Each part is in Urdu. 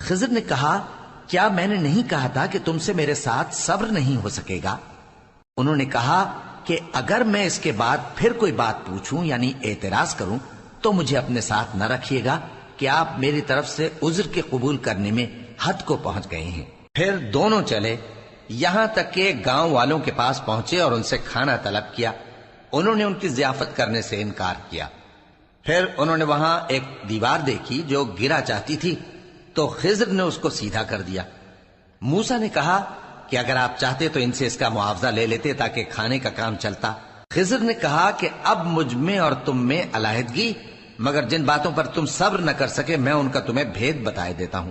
خضر نے کہا کیا میں نے نہیں کہا تھا کہ تم سے میرے ساتھ صبر نہیں ہو سکے گا؟ انہوں نے کہا کہ اگر میں اس کے بعد پھر کوئی بات پوچھوں یعنی اعتراض کروں تو مجھے اپنے ساتھ نہ رکھیے گا کہ آپ میری طرف سے عذر کے قبول کرنے میں حد کو پہنچ گئے ہیں۔ پھر دونوں چلے یہاں تک کہ گاؤں والوں کے پاس پہنچے اور ان سے کھانا طلب کیا۔ انہوں نے ان کی ضیافت کرنے سے انکار کیا۔ پھر انہوں نے وہاں ایک دیوار دیکھی جو گرا چاہتی تھی تو خضر نے اس کو سیدھا کر دیا۔ موسیٰ نے کہا کہ اگر آپ چاہتے تو ان سے اس کا معاوضہ لے لیتے تاکہ کھانے کا کام چلتا۔ خضر نے کہا کہ اب مجھ میں اور تم میں علیحدگی، مگر جن باتوں پر تم صبر نہ کر سکے میں ان کا تمہیں بھید بتائے دیتا ہوں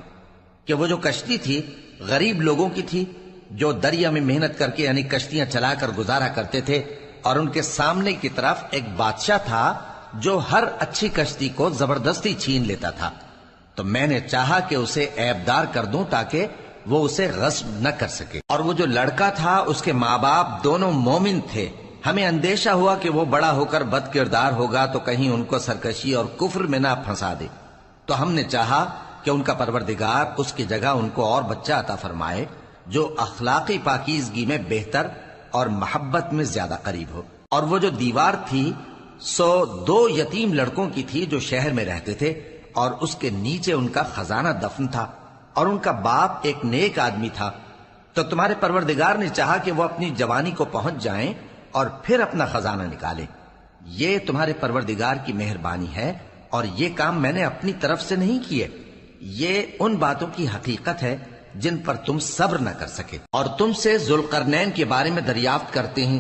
کہ وہ جو کشتی تھی غریب لوگوں کی تھی جو دریا میں محنت کر کے یعنی کشتیاں چلا کر گزارا کرتے تھے، اور ان کے سامنے کی طرف ایک بادشاہ تھا جو ہر اچھی کشتی کو زبردستی چھین لیتا تھا، تو میں نے چاہا کہ اسے عیبدار کر دوں تاکہ وہ اسے غصب نہ کر سکے۔ اور وہ جو لڑکا تھا اس کے ماں باپ دونوں مومن تھے، ہمیں اندیشہ ہوا کہ وہ بڑا ہو کر بد کردار ہوگا تو کہیں ان کو سرکشی اور کفر میں نہ پھنسا دے، تو ہم نے چاہا کہ ان کا پروردگار اس کی جگہ ان کو اور بچہ عطا فرمائے جو اخلاقی پاکیزگی میں بہتر اور محبت میں زیادہ قریب ہو۔ اور وہ جو دیوار تھی سو 2 یتیم لڑکوں کی تھی جو شہر میں رہتے تھے، اور اس کے نیچے ان کا خزانہ دفن تھا، اور ان کا باپ ایک نیک آدمی تھا۔ تو تمہارے پروردگار نے چاہا کہ وہ اپنی جوانی کو پہنچ جائیں اور پھر اپنا خزانہ نکالے۔ یہ تمہارے پروردگار کی مہربانی ہے، اور یہ کام میں نے اپنی طرف سے نہیں کیے، یہ ان باتوں کی حقیقت ہے جن پر تم صبر نہ کر سکے۔ اور تم سے ذوالقرنین کے بارے میں دریافت کرتے ہیں،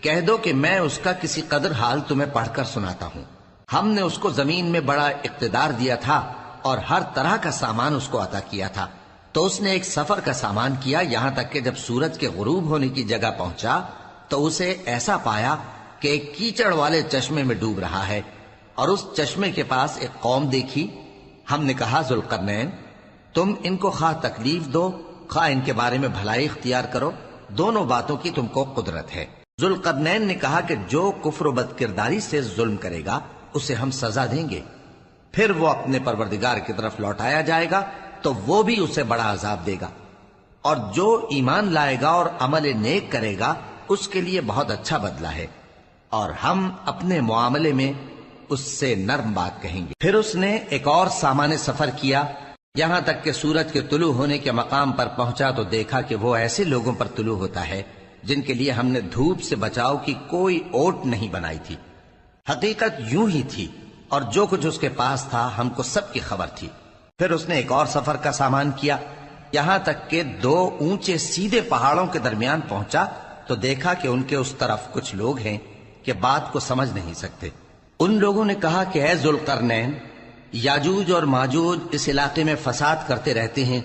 کہہ دو کہ میں اس کا کسی قدر حال تمہیں پڑھ کر سناتا ہوں۔ ہم نے اس کو زمین میں بڑا اقتدار دیا تھا اور ہر طرح کا سامان اس کو عطا کیا تھا، تو اس نے ایک سفر کا سامان کیا، یہاں تک کہ جب سورج کے غروب ہونے کی جگہ پہنچا تو اسے ایسا پایا کہ ایک کیچڑ والے چشمے میں ڈوب رہا ہے، اور اس چشمے کے پاس ایک قوم دیکھی۔ ہم نے کہا ذوالقرنین تم ان کو خواہ تکلیف دو خواہ ان کے بارے میں بھلائی اختیار کرو، دونوں باتوں کی تم کو قدرت ہے۔ ذوالقرنین نے کہا کہ جو کفر و بد کرداری سے ظلم کرے گا اسے ہم سزا دیں گے، پھر وہ اپنے پروردگار کی طرف لوٹایا جائے گا تو وہ بھی اسے بڑا عذاب دے گا، اور جو ایمان لائے گا اور عمل نیک کرے گا اس کے لیے بہت اچھا بدلہ ہے، اور ہم اپنے معاملے میں اس سے نرم بات کہیں گے۔ پھر اس نے ایک اور سامان سفر کیا، یہاں تک کہ سورج کے طلوع ہونے کے مقام پر پہنچا تو دیکھا کہ وہ ایسے لوگوں پر طلوع ہوتا ہے جن کے لیے ہم نے دھوپ سے بچاؤ کی کوئی اوٹ نہیں بنائی تھی۔ حقیقت یوں ہی تھی، اور جو کچھ اس کے پاس تھا ہم کو سب کی خبر تھی۔ پھر اس نے ایک اور سفر کا سامان کیا، یہاں تک کہ 2 اونچے سیدھے پہاڑوں کے درمیان پہنچا تو دیکھا کہ ان کے اس طرف کچھ لوگ ہیں کہ بات کو سمجھ نہیں سکتے۔ ان لوگوں نے کہا کہ اے ذوالقرنین، یاجوج اور ماجوج اس علاقے میں فساد کرتے رہتے ہیں،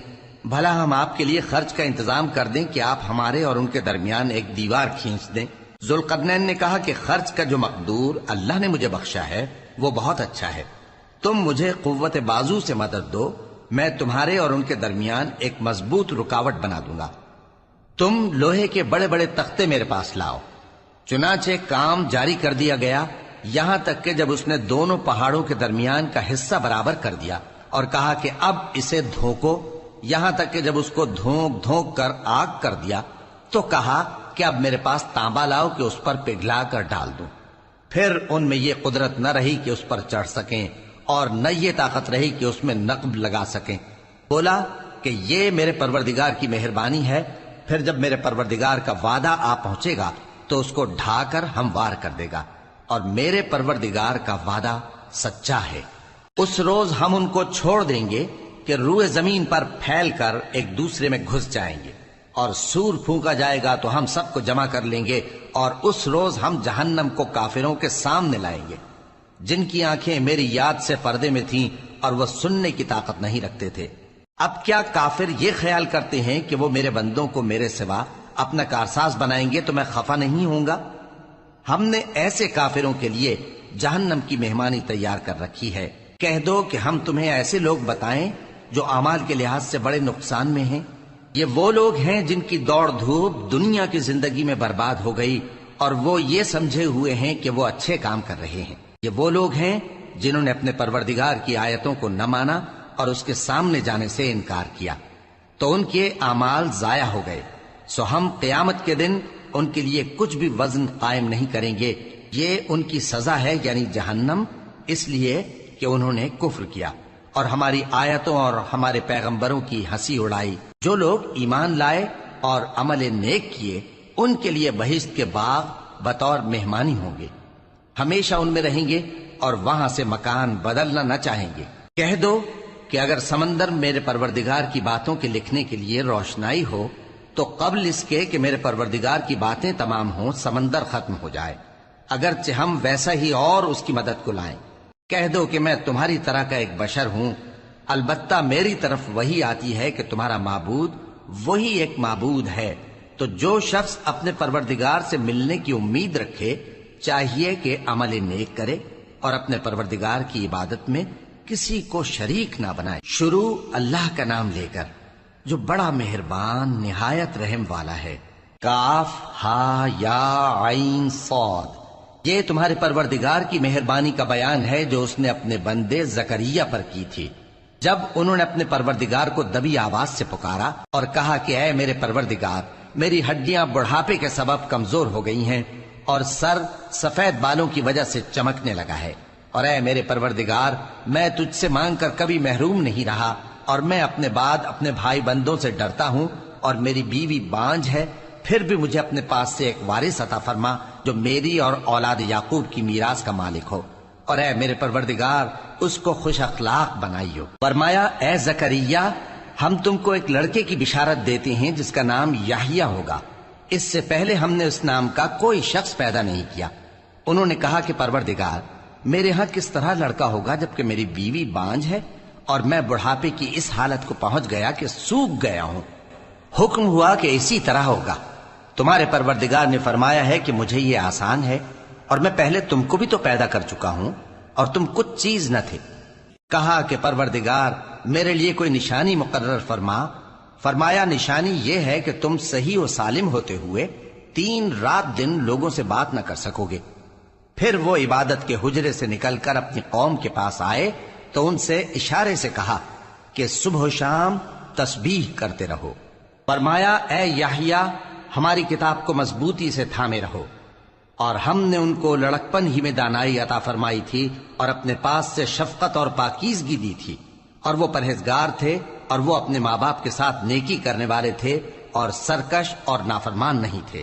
بھلا ہم آپ کے لیے خرچ کا انتظام کر دیں کہ آپ ہمارے اور ان کے درمیان ایک دیوار کھینچ دیں۔ ذوالقرنین نے کہا کہ خرچ کا جو مقدور اللہ نے مجھے بخشا ہے وہ بہت اچھا ہے، تم مجھے قوت بازو سے مدد دو، میں تمہارے اور ان کے درمیان ایک مضبوط رکاوٹ بنا دوں گا۔ تم لوہے کے بڑے بڑے تختے میرے پاس لاؤ۔ چنانچہ کام جاری کر دیا گیا، یہاں تک کہ جب اس نے دونوں پہاڑوں کے درمیان کا حصہ برابر کر دیا اور کہا کہ اب اسے دھوکو، یہاں تک کہ جب اس کو دھونک دھونک کر آگ کر دیا تو کہا کہ اب میرے پاس تانبا لاؤ کہ اس پر پگھلا کر ڈال دوں۔ پھر ان میں یہ قدرت نہ رہی کہ اس پر چڑھ سکیں، اور نہ یہ طاقت رہی کہ اس میں نقب لگا سکیں۔ بولا کہ یہ میرے پروردگار کی مہربانی ہے، پھر جب میرے پروردگار کا وعدہ آ پہنچے گا تو اس کو ڈھا کر ہموار کر دے گا، اور میرے پروردگار کا وعدہ سچا ہے۔ اس روز ہم ان کو چھوڑ دیں گے کہ روئے زمین پر پھیل کر ایک دوسرے میں گھس جائیں گے، اور سور پھونکا جائے گا تو ہم سب کو جمع کر لیں گے، اور اس روز ہم جہنم کو کافروں کے سامنے لائیں گے جن کی آنکھیں میری یاد سے پردے میں تھیں اور وہ سننے کی طاقت نہیں رکھتے تھے۔ اب کیا کافر یہ خیال کرتے ہیں کہ وہ میرے بندوں کو میرے سوا اپنا کارساز بنائیں گے تو میں خفا نہیں ہوں گا؟ ہم نے ایسے کافروں کے لیے جہنم کی مہمانی تیار کر رکھی ہے۔ کہہ دو کہ ہم تمہیں ایسے لوگ بتائیں جو اعمال کے لحاظ سے بڑے نقصان میں ہیں۔ یہ وہ لوگ ہیں جن کی دوڑ دھوپ دنیا کی زندگی میں برباد ہو گئی، اور وہ یہ سمجھے ہوئے ہیں کہ وہ اچھے کام کر رہے ہیں۔ یہ وہ لوگ ہیں جنہوں نے اپنے پروردگار کی آیتوں کو نہ مانا اور اس کے سامنے جانے سے انکار کیا تو ان کے اعمال ضائع ہو گئے، سو ہم قیامت کے دن ان کے لیے کچھ بھی وزن قائم نہیں کریں گے، یہ ان کی سزا ہے یعنی جہنم، اس لیے کہ انہوں نے کفر کیا اور ہماری آیتوں اور ہمارے پیغمبروں کی ہنسی اڑائی۔ جو لوگ ایمان لائے اور عمل نیک کیے ان کے لیے بہشت کے باغ بطور مہمانی ہوں گے، ہمیشہ ان میں رہیں گے اور وہاں سے مکان بدلنا نہ چاہیں گے۔ کہہ دو کہ اگر سمندر میرے پروردگار کی باتوں کے لکھنے کے لیے روشنائی ہو تو قبل اس کے کہ میرے پروردگار کی باتیں تمام ہوں سمندر ختم ہو جائے، اگرچہ ہم ویسا ہی اور اس کی مدد کو لائیں۔ کہہ دو کہ میں تمہاری طرح کا ایک بشر ہوں، البتہ میری طرف وہی آتی ہے کہ تمہارا معبود وہی ایک معبود ہے، تو جو شخص اپنے پروردگار سے ملنے کی امید رکھے چاہیے کہ عمل نیک کرے اور اپنے پروردگار کی عبادت میں کسی کو شریک نہ بنائے۔ شروع اللہ کا نام لے کر جو بڑا مہربان نہایت رحم والا ہے۔ کاف ہا یا عین صاد، یہ تمہارے پروردگار کی مہربانی کا بیان ہے جو اس نے اپنے بندے زکریا پر کی تھی، جب انہوں نے اپنے پروردگار کو دبی آواز سے پکارا اور کہا کہ اے میرے پروردگار، میری ہڈیاں بڑھاپے کے سبب کمزور ہو گئی ہیں اور سر سفید بالوں کی وجہ سے چمکنے لگا ہے، اور اے میرے پروردگار، میں تجھ سے مانگ کر کبھی محروم نہیں رہا، اور میں اپنے بعد اپنے بھائی بندوں سے ڈرتا ہوں، اور میری بیوی بانجھ ہے، پھر بھی مجھے اپنے پاس سے ایک وارث عطا فرما جو میری اور اولاد یعقوب کی میراث کا مالک ہو، اور اے میرے پروردگار اس کو خوش اخلاق بنائیو۔ فرمایا اے زکریا، ہم تم کو ایک لڑکے کی بشارت دیتے ہیں جس کا نام یحییٰ ہوگا، اس سے پہلے ہم نے اس نام کا کوئی شخص پیدا نہیں کیا۔ انہوں نے کہا کہ پروردگار، میرے ہاں کس طرح لڑکا ہوگا جبکہ میری بیوی بانجھ ہے اور میں بڑھاپے کی اس حالت کو پہنچ گیا کہ سوکھ گیا ہوں۔ حکم ہوا کہ اسی طرح ہوگا۔ تمہارے پروردگار نے فرمایا ہے کہ مجھے یہ آسان ہے، اور میں پہلے تم کو بھی تو پیدا کر چکا ہوں اور تم کچھ چیز نہ تھے۔ کہا کہ پروردگار میرے لیے کوئی نشانی مقرر فرما۔ فرمایا نشانی یہ ہے کہ تم صحیح و سالم ہوتے ہوئے 3 رات دن لوگوں سے بات نہ کر سکو گے۔ پھر وہ عبادت کے حجرے سے نکل کر اپنی قوم کے پاس آئے تو ان سے اشارے سے کہا کہ صبح و شام تسبیح کرتے رہو۔ فرمایا اے یحییٰ، ہماری کتاب کو مضبوطی سے تھامے رہو، اور ہم نے ان کو لڑکپن ہی میں دانائی عطا فرمائی تھی اور اپنے پاس سے شفقت اور پاکیزگی دی تھی، اور وہ پرہیزگار تھے اور وہ اپنے ماں باپ کے ساتھ نیکی کرنے والے تھے اور سرکش اور نافرمان نہیں تھے۔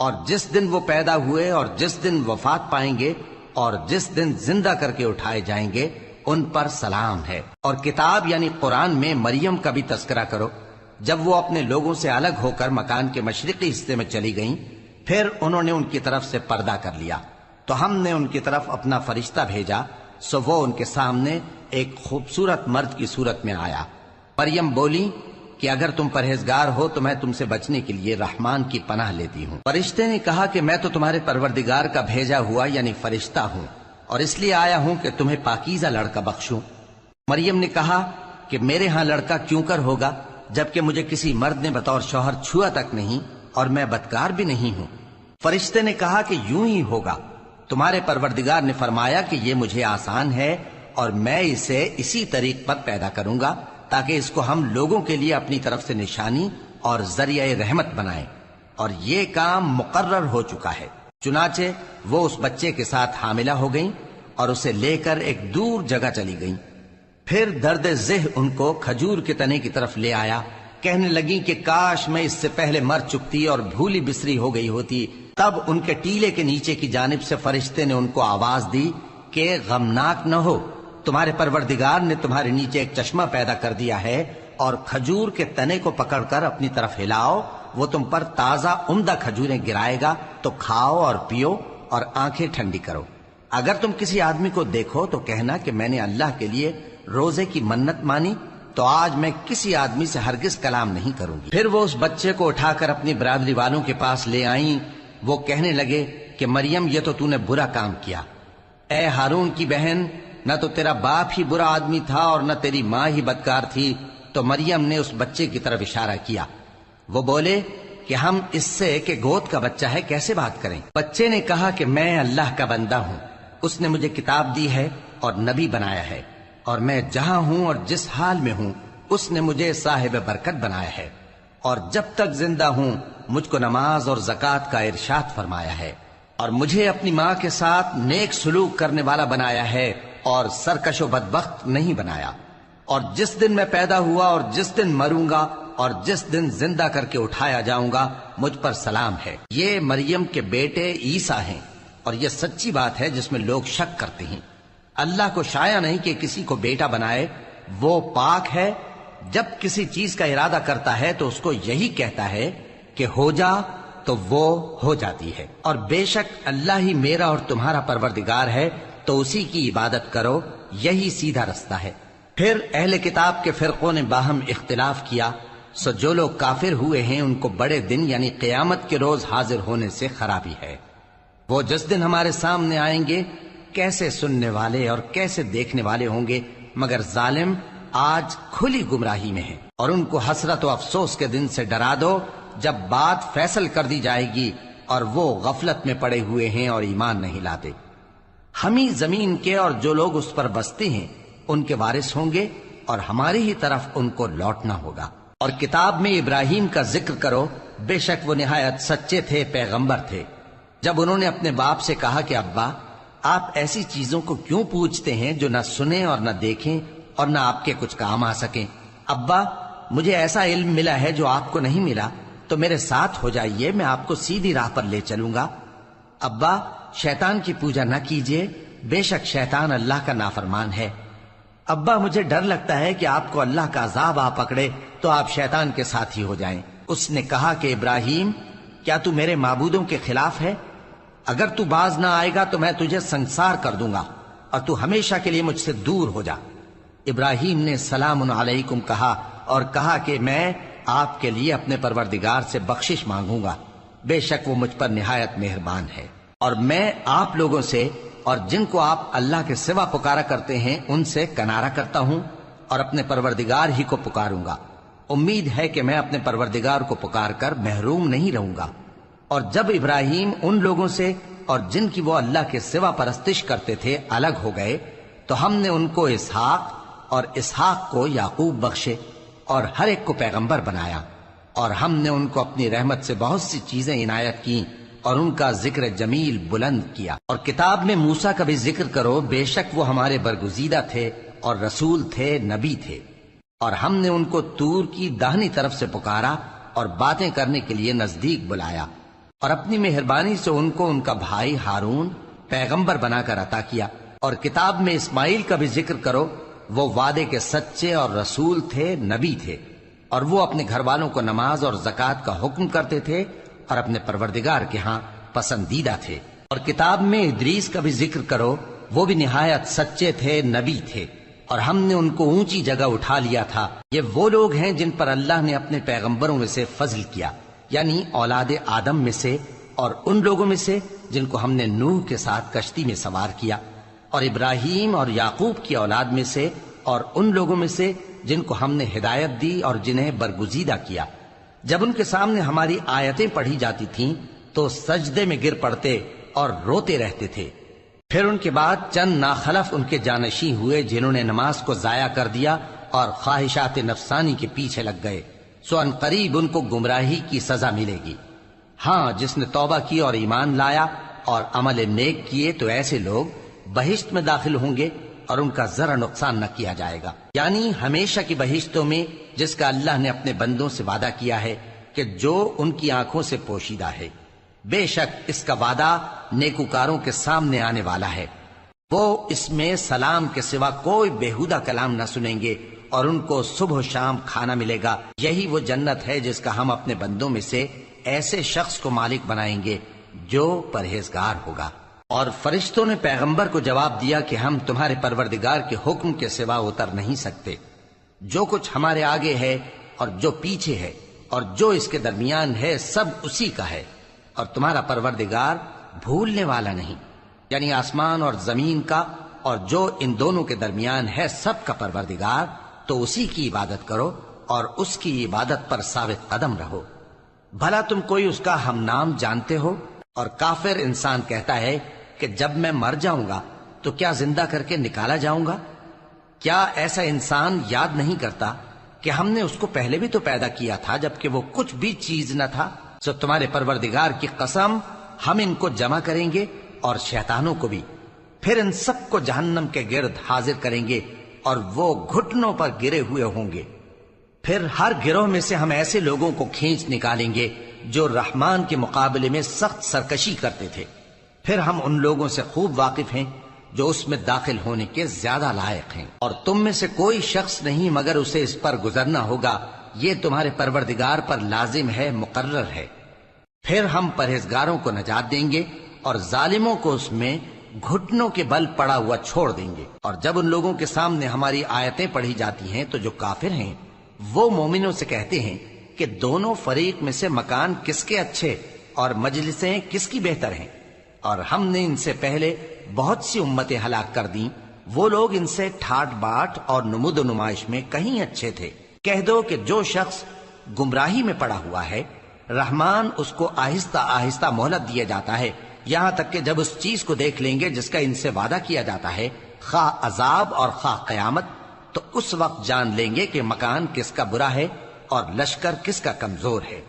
اور جس دن وہ پیدا ہوئے اور جس دن وفات پائیں گے اور جس دن زندہ کر کے اٹھائے جائیں گے ان پر سلام ہے۔ اور کتاب یعنی قرآن میں مریم کا بھی تذکرہ کرو، جب وہ اپنے لوگوں سے الگ ہو کر مکان کے مشرقی حصے میں چلی گئیں، پھر انہوں نے ان کی طرف سے پردہ کر لیا تو ہم نے ان کی طرف اپنا فرشتہ بھیجا، سو وہ ان کے سامنے ایک خوبصورت مرد کی صورت میں آیا۔ مریم بولی کہ اگر تم پرہیزگار ہو تو میں تم سے بچنے کے لیے رحمان کی پناہ لیتی ہوں۔ فرشتے نے کہا کہ میں تو تمہارے پروردگار کا بھیجا ہوا یعنی فرشتہ ہوں، اور اس لیے آیا ہوں کہ تمہیں پاکیزہ لڑکا بخشوں۔ مریم نے کہا کہ میرے ہاں لڑکا کیوں کر ہوگا جبکہ مجھے کسی مرد نے بطور شوہر چھوا تک نہیں اور میں بدکار بھی نہیں ہوں۔ فرشتے نے کہا کہ یوں ہی ہوگا۔ تمہارے پروردگار نے فرمایا کہ یہ مجھے آسان ہے اور میں اسے اسی طریق پر پیدا کروں گا تاکہ اس کو ہم لوگوں کے لیے اپنی طرف سے نشانی اور ذریعہ رحمت بنائیں، اور یہ کام مقرر ہو چکا ہے۔ چنانچہ وہ اس بچے کے ساتھ حاملہ ہو گئیں اور اسے لے کر ایک دور جگہ چلی گئیں۔ پھر درد ذہ ان کو کھجور کے تنے کی طرف لے آیا، کہنے لگیں کہ کاش میں اس سے پہلے مر چکتی اور بھولی بسری ہو گئی ہوتی۔ تب ان کے ٹیلے کے نیچے کی جانب سے فرشتے نے ان کو آواز دی کہ غمناک نہ ہو، تمہارے پروردگار نے تمہارے نیچے ایک چشمہ پیدا کر دیا ہے، اور کھجور کے تنے کو پکڑ کر اپنی طرف ہلاؤ، وہ تم پر تازہ عمدہ کھجوریں گرائے گا، تو کھاؤ اور پیو اور آنکھیں ٹھنڈی کرو۔ اگر تم کسی آدمی کو دیکھو تو کہنا کہ میں نے اللہ کے لیے روزے کی منت مانی، تو آج میں کسی آدمی سے ہرگز کلام نہیں کروں گی۔ پھر وہ اس بچے کو اٹھا کر اپنی برادری والوں کے پاس لے آئیں۔ وہ کہنے لگے کہ مریم یہ تو نے برا کام کیا۔ اے ہارون کی بہن، نہ تو تیرا باپ ہی برا آدمی تھا اور نہ تیری ماں ہی بدکار تھی۔ تو مریم نے اس بچے کی طرف اشارہ کیا۔ وہ بولے کہ ہم اس سے کہ گود کا بچہ ہے کیسے بات کریں؟ بچے نے کہا کہ میں اللہ کا بندہ ہوں، اس نے مجھے کتاب دی ہے اور نبی بنایا ہے، اور میں جہاں ہوں اور جس حال میں ہوں اس نے مجھے صاحب برکت بنایا ہے، اور جب تک زندہ ہوں مجھ کو نماز اور زکوٰۃ کا ارشاد فرمایا ہے، اور مجھے اپنی ماں کے ساتھ نیک سلوک کرنے والا بنایا ہے اور سرکش و بدبخت نہیں بنایا، اور جس دن میں پیدا ہوا اور جس دن مروں گا اور جس دن زندہ کر کے اٹھایا جاؤں گا مجھ پر سلام ہے۔ یہ مریم کے بیٹے عیسیٰ ہیں، اور یہ سچی بات ہے جس میں لوگ شک کرتے ہیں۔ اللہ کو شایع نہیں کہ کسی کو بیٹا بنائے، وہ پاک ہے، جب کسی چیز کا ارادہ کرتا ہے تو اس کو یہی کہتا ہے کہ ہو جا تو وہ ہو جاتی ہے، اور بے شک اللہ ہی میرا اور تمہارا پروردگار ہے، تو اسی کی عبادت کرو، یہی سیدھا رستہ ہے۔ پھر اہل کتاب کے فرقوں نے باہم اختلاف کیا، سو جو لوگ کافر ہوئے ہیں ان کو بڑے دن یعنی قیامت کے روز حاضر ہونے سے خرابی ہے۔ وہ جس دن ہمارے سامنے آئیں گے کیسے سننے والے اور کیسے دیکھنے والے ہوں گے، مگر ظالم آج کھلی گمراہی میں ہیں۔ اور ان کو حسرت و افسوس کے دن سے ڈرا دو جب بات فیصل کر دی جائے گی اور وہ غفلت میں پڑے ہوئے ہیں اور ایمان نہیں لاتے۔ ہم ہی زمین کے اور جو لوگ اس پر بستے ہیں ان کے وارث ہوں گے، اور ہماری ہی طرف ان کو لوٹنا ہوگا۔ اور کتاب میں ابراہیم کا ذکر کرو، بے شک وہ نہایت سچے تھے، پیغمبر تھے۔ جب انہوں نے اپنے باپ سے کہا کہ ابا، آپ ایسی چیزوں کو کیوں پوچھتے ہیں جو نہ سنیں اور نہ دیکھیں اور نہ آپ کے کچھ کام آ سکیں؟ ابا، مجھے ایسا علم ملا ہے جو آپ کو نہیں ملا، تو میرے ساتھ ہو جائیے، میں آپ کو سیدھی راہ پر لے چلوں گا۔ ابا، شیطان کی پوجا نہ کیجیے، بے شک شیطان اللہ کا نافرمان ہے۔ ابا، مجھے ڈر لگتا ہے کہ آپ کو اللہ کا عذاب آ پکڑے تو آپ شیطان کے ساتھی ہو جائیں۔ اس نے کہا کہ ابراہیم، کیا تو میرے معبودوں کے خلاف ہے؟ اگر تو باز نہ آئے گا تو میں تجھے سنسار کر دوں گا، اور تو ہمیشہ کے لیے مجھ سے دور ہو جا۔ ابراہیم نے سلام علیکم کہا اور کہا کہ میں آپ کے لیے اپنے پروردگار سے بخشش مانگوں گا، بے شک وہ مجھ پر نہایت مہربان ہے۔ اور میں آپ لوگوں سے اور جن کو آپ اللہ کے سوا پکارا کرتے ہیں ان سے کنارہ کرتا ہوں، اور اپنے پروردگار ہی کو پکاروں گا۔ امید ہے کہ میں اپنے پروردگار کو پکار کر محروم نہیں رہوں گا۔ اور جب ابراہیم ان لوگوں سے اور جن کی وہ اللہ کے سوا پرستش کرتے تھے الگ ہو گئے تو ہم نے ان کو اسحاق اور اسحاق کو یعقوب بخشے، اور ہر ایک کو پیغمبر بنایا، اور ہم نے ان کو اپنی رحمت سے بہت سی چیزیں عنایت کی اور ان کا ذکر جمیل بلند کیا۔ اور کتاب میں موسیٰ کا بھی ذکر کرو، بے شک وہ ہمارے برگزیدہ تھے اور رسول تھے، نبی تھے، اور ہم نے ان کو طور کی داہنی طرف سے پکارا اور باتیں کرنے کے لیے نزدیک بلایا، اور اپنی مہربانی سے ان کو ان کا بھائی ہارون پیغمبر بنا کر عطا کیا۔ اور کتاب میں اسماعیل کا بھی ذکر کرو، وہ وعدے کے سچے اور رسول تھے، نبی تھے، اور وہ اپنے گھر والوں کو نماز اور زکوٰۃ کا حکم کرتے تھے اور اپنے پروردگار کے ہاں پسندیدہ تھے۔ اور کتاب میں ادریس کا بھی ذکر کرو، وہ بھی نہایت سچے تھے، نبی تھے، اور ہم نے ان کو اونچی جگہ اٹھا لیا تھا۔ یہ وہ لوگ ہیں جن پر اللہ نے اپنے پیغمبروں میں سے فضل کیا، یعنی اولاد آدم میں سے، اور ان لوگوں میں سے جن کو ہم نے نوح کے ساتھ کشتی میں سوار کیا، اور ابراہیم اور یعقوب کی اولاد میں سے، اور ان لوگوں میں سے جن کو ہم نے ہدایت دی اور جنہیں برگزیدہ کیا۔ جب ان کے سامنے ہماری آیتیں پڑھی جاتی تھیں تو سجدے میں گر پڑتے اور روتے رہتے تھے۔ پھر ان کے بعد چند ناخلف ان کے جانشین ہوئے جنہوں نے نماز کو ضائع کر دیا اور خواہشات نفسانی کے پیچھے لگ گئے، سو ان قریب ان کو گمراہی کی سزا ملے گی۔ ہاں، جس نے توبہ کی اور ایمان لایا اور عمل نیک کیے تو ایسے لوگ بہشت میں داخل ہوں گے اور ان کا ذرا نقصان نہ کیا جائے گا، یعنی ہمیشہ کی بہشتوں میں جس کا اللہ نے اپنے بندوں سے وعدہ کیا ہے کہ جو ان کی آنکھوں سے پوشیدہ ہے۔ بے شک اس کا وعدہ نیکوکاروں کے سامنے آنے والا ہے، وہ اس میں سلام کے سوا کوئی بیہودہ کلام نہ سنیں گے، اور ان کو صبح و شام کھانا ملے گا۔ یہی وہ جنت ہے جس کا ہم اپنے بندوں میں سے ایسے شخص کو مالک بنائیں گے جو پرہیزگار ہوگا۔ اور فرشتوں نے پیغمبر کو جواب دیا کہ ہم تمہارے پروردگار کے حکم کے سوا اتر نہیں سکتے۔ جو کچھ ہمارے آگے ہے اور جو پیچھے ہے اور جو اس کے درمیان ہے سب اسی کا ہے، اور تمہارا پروردگار بھولنے والا نہیں، یعنی آسمان اور زمین کا اور جو ان دونوں کے درمیان ہے سب کا پروردگار، تو اسی کی عبادت کرو اور اس کی عبادت پر ثابت قدم رہو۔ بھلا تم کوئی اس کا ہم نام جانتے ہو؟ اور کافر انسان کہتا ہے کہ جب میں مر جاؤں گا تو کیا زندہ کر کے نکالا جاؤں گا؟ کیا ایسا انسان یاد نہیں کرتا کہ ہم نے اس کو پہلے بھی تو پیدا کیا تھا جبکہ وہ کچھ بھی چیز نہ تھا؟ سو تمہارے پروردگار کی قسم ہم ان کو جمع کریں گے اور شیطانوں کو بھی، پھر ان سب کو جہنم کے گرد حاضر کریں گے اور وہ گھٹنوں پر گرے ہوئے ہوں گے۔ پھر ہر گروہ میں سے ہم ایسے لوگوں کو کھینچ نکالیں گے جو رحمان کے مقابلے میں سخت سرکشی کرتے تھے، پھر ہم ان لوگوں سے خوب واقف ہیں جو اس میں داخل ہونے کے زیادہ لائق ہیں، اور تم میں سے کوئی شخص نہیں مگر اسے اس پر گزرنا ہوگا، یہ تمہارے پروردگار پر لازم ہے، مقرر ہے۔ پھر ہم پرہیزگاروں کو نجات دیں گے اور ظالموں کو اس میں گھٹنوں کے بل پڑا ہوا چھوڑ دیں گے۔ اور جب ان لوگوں کے سامنے ہماری آیتیں پڑھی جاتی ہیں تو جو کافر ہیں وہ مومنوں سے کہتے ہیں کہ دونوں فریق میں سے مکان کس کے اچھے اور مجلسیں کس کی بہتر ہیں، اور ہم نے ان سے پہلے بہت سی امتیں ہلاک کر دیں، وہ لوگ ان سے ٹھاٹ باٹ اور نمود و نمائش میں کہیں اچھے تھے۔ کہہ دو کہ جو شخص گمراہی میں پڑا ہوا ہے رحمان اس کو آہستہ آہستہ مہلت دیا جاتا ہے، یہاں تک کہ جب اس چیز کو دیکھ لیں گے جس کا ان سے وعدہ کیا جاتا ہے، خواہ عذاب اور خواہ قیامت، تو اس وقت جان لیں گے کہ مکان کس کا برا ہے اور لشکر کس کا کمزور ہے۔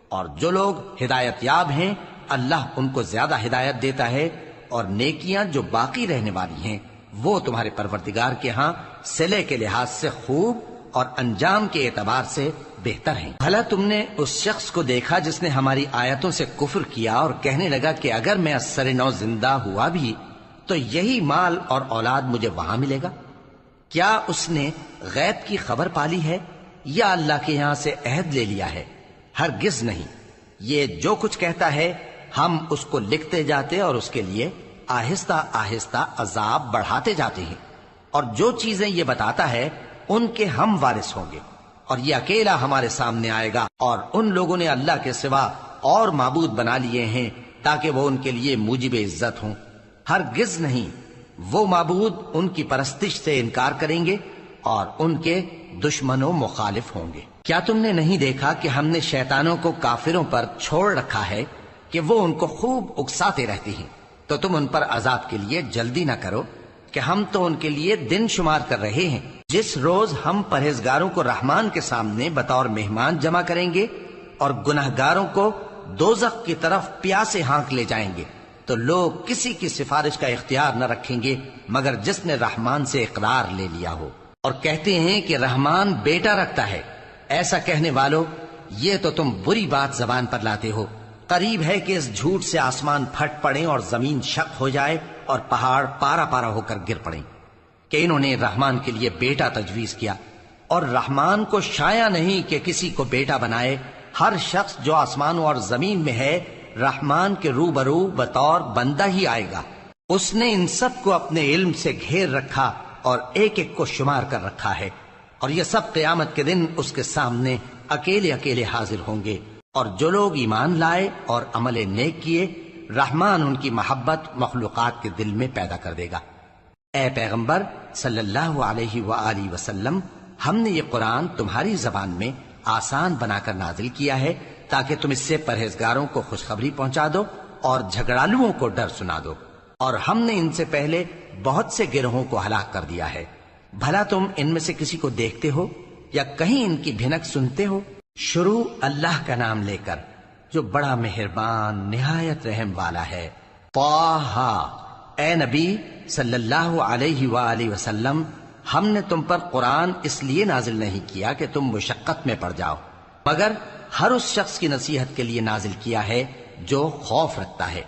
اور جو لوگ ہدایت یاب ہیں اللہ ان کو زیادہ ہدایت دیتا ہے، اور نیکیاں جو باقی رہنے والی ہیں وہ تمہارے پروردگار کے ہاں صلے کے لحاظ سے خوب اور انجام کے اعتبار سے بہتر ہیں۔ بھلا تم نے اس شخص کو دیکھا جس نے ہماری آیتوں سے کفر کیا اور کہنے لگا کہ اگر میں ازسر نو زندہ ہوا بھی تو یہی مال اور اولاد مجھے وہاں ملے گا؟ کیا اس نے غیب کی خبر پالی ہے یا اللہ کے یہاں سے عہد لے لیا ہے؟ ہرگز نہیں، یہ جو کچھ کہتا ہے ہم اس کو لکھتے جاتے اور اس کے لیے آہستہ آہستہ عذاب بڑھاتے جاتے ہیں، اور جو چیزیں یہ بتاتا ہے ان کے ہم وارث ہوں گے، اور یہ اکیلا ہمارے سامنے آئے گا۔ اور ان لوگوں نے اللہ کے سوا اور معبود بنا لیے ہیں تاکہ وہ ان کے لیے موجب عزت ہوں، ہرگز نہیں، وہ معبود ان کی پرستش سے انکار کریں گے اور ان کے دشمن و مخالف ہوں گے۔ کیا تم نے نہیں دیکھا کہ ہم نے شیطانوں کو کافروں پر چھوڑ رکھا ہے کہ وہ ان کو خوب اکساتے رہتے ہیں؟ تو تم ان پر عذاب کے لیے جلدی نہ کرو کہ ہم تو ان کے لیے دن شمار کر رہے ہیں۔ جس روز ہم پرہیزگاروں کو رحمان کے سامنے بطور مہمان جمع کریں گے اور گناہگاروں کو دوزخ کی طرف پیاسے ہانک لے جائیں گے، تو لوگ کسی کی سفارش کا اختیار نہ رکھیں گے مگر جس نے رحمان سے اقرار لے لیا ہو، اور کہتے ہیں کہ رحمان بیٹا رکھتا ہے۔ ایسا کہنے والوں، یہ تو تم بری بات زبان پر لاتے ہو۔ قریب ہے کہ اس جھوٹ سے آسمان پھٹ پڑیں اور زمین شق ہو جائے اور پہاڑ پارا پارا ہو کر گر پڑیں کہ انہوں نے رحمان کے لیے بیٹا تجویز کیا، اور رحمان کو شایع نہیں کہ کسی کو بیٹا بنائے۔ ہر شخص جو آسمانوں اور زمین میں ہے رحمان کے روبرو بطور بندہ ہی آئے گا۔ اس نے ان سب کو اپنے علم سے گھیر رکھا اور ایک ایک کو شمار کر رکھا ہے، اور یہ سب قیامت کے دن اس کے سامنے اکیلے اکیلے حاضر ہوں گے۔ اور جو لوگ ایمان لائے اور عمل نیک کیے رحمان ان کی محبت مخلوقات کے دل میں پیدا کر دے گا۔ اے پیغمبر صلی اللہ علیہ وآلہ وسلم، ہم نے یہ قرآن تمہاری زبان میں آسان بنا کر نازل کیا ہے تاکہ تم اس سے پرہیزگاروں کو خوشخبری پہنچا دو اور جھگڑالوؤں کو ڈر سنا دو، اور ہم نے ان سے پہلے بہت سے گروہوں کو ہلاک کر دیا ہے۔ بھلا تم ان میں سے کسی کو دیکھتے ہو یا کہیں ان کی بھنک سنتے ہو؟ شروع اللہ کا نام لے کر جو بڑا مہربان نہایت رحم والا ہے۔ طٰہٰ، اے نبی صلی اللہ علیہ وآلہ وسلم، ہم نے تم پر قرآن اس لیے نازل نہیں کیا کہ تم مشقت میں پڑ جاؤ، مگر ہر اس شخص کی نصیحت کے لیے نازل کیا ہے جو خوف رکھتا ہے۔